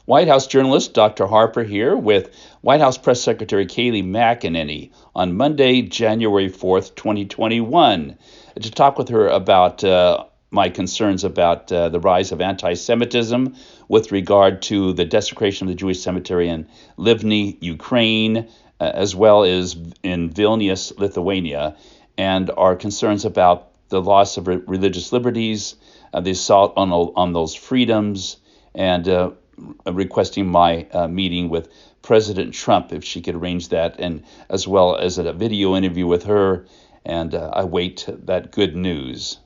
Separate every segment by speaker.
Speaker 1: White House journalist Dr. Harper here with White House Press Secretary Kaleigh McEnany on Monday, January 4th, 2021, to talk with her about my concerns about the rise of anti-Semitism with regard to the desecration of the Jewish cemetery in Liviv, Ukraine, as well as in Vilnius, Lithuania, and our concerns about the loss of religious liberties, the assault on those freedoms, and requesting my meeting with President Trump, if she could arrange that, and as well as a video interview with her, and I await that good news.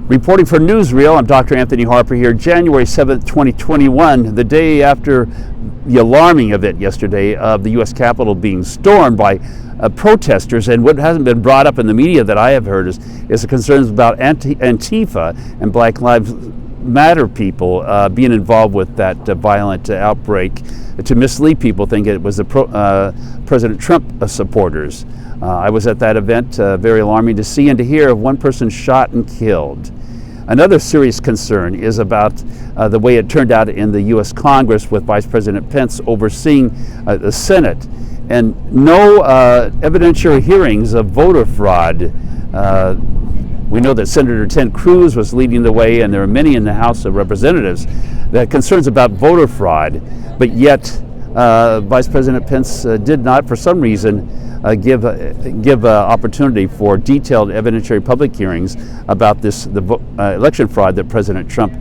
Speaker 2: Reporting for Newsreel, I'm Dr. Anthony Harper here, January 7th, 2021, the day after the alarming event yesterday of the U.S. Capitol being stormed by protesters. And what hasn't been brought up in the media that I have heard is the concerns about Antifa and Black Lives Matter people being involved with that violent outbreak to mislead people, thinking it was the President Trump supporters. I was at that event, very alarming to see and to hear of one person shot and killed. Another serious concern is about the way it turned out in the U.S. Congress with Vice President Pence overseeing the Senate, and no evidentiary hearings of voter fraud. We know that Senator Ted Cruz was leading the way, and there are many in the House of Representatives that had concerns about voter fraud, but yet Vice President Pence did not, for some reason, give opportunity for detailed evidentiary public hearings about the election fraud that President Trump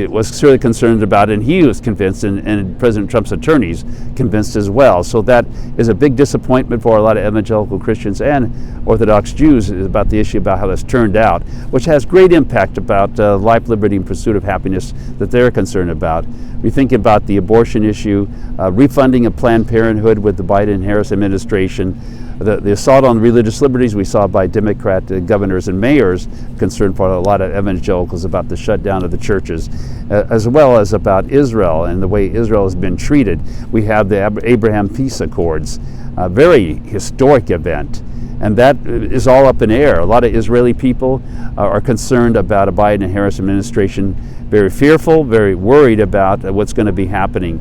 Speaker 2: was certainly concerned about, and he was convinced, and President Trump's attorneys convinced as well. So that is a big disappointment for a lot of evangelical Christians and Orthodox Jews about the issue about how this turned out, which has great impact about life, liberty, and pursuit of happiness that they're concerned about. We think about the abortion issue, refunding of Planned Parenthood with the Biden-Harris administration, the assault on religious liberties we saw by Democrat governors and mayors, concerned for a lot of evangelicals about the shutdown of the churches, as well as about Israel and the way Israel has been treated. We have the Abraham Peace Accords, a very historic event, and that is all up in the air. A lot of Israeli people are concerned about a Biden and Harris administration, very fearful, very worried about what's going to be happening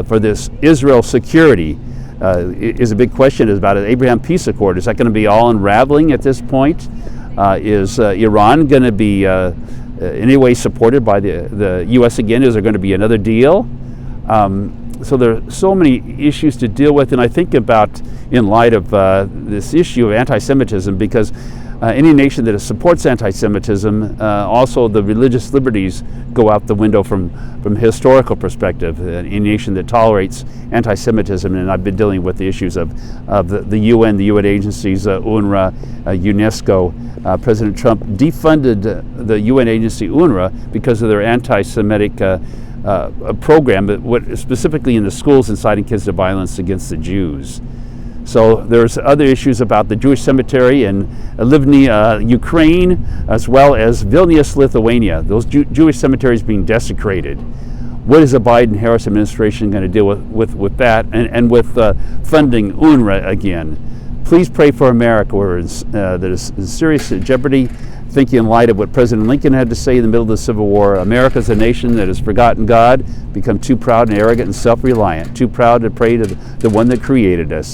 Speaker 2: for this Israel security. Is a big question is about an Abraham Peace Accord. Is that going to be all unraveling at this point? Is Iran going to be in any way supported by the U.S. again? Is there going to be another deal? So there are so many issues to deal with, and I think about in light of this issue of anti-Semitism, because any nation that supports anti-Semitism, also the religious liberties go out the window from a historical perspective. Any nation that tolerates anti-Semitism, and I've been dealing with the issues of the UN, the UN agencies, UNRWA, UNESCO. President Trump defunded the UN agency UNRWA because of their anti-Semitic program, but specifically in the schools inciting kids to violence against the Jews. So there's other issues about the Jewish Cemetery in Liviv, Ukraine, as well as Vilnius, Lithuania. Those Jewish cemeteries being desecrated. What is the Biden-Harris administration going to deal with that, and with funding UNRWA again? Please pray for America, that is in serious jeopardy. Thinking in light of what President Lincoln had to say in the middle of the Civil War, America is a nation that has forgotten God, become too proud and arrogant and self-reliant, too proud to pray to the one that created us.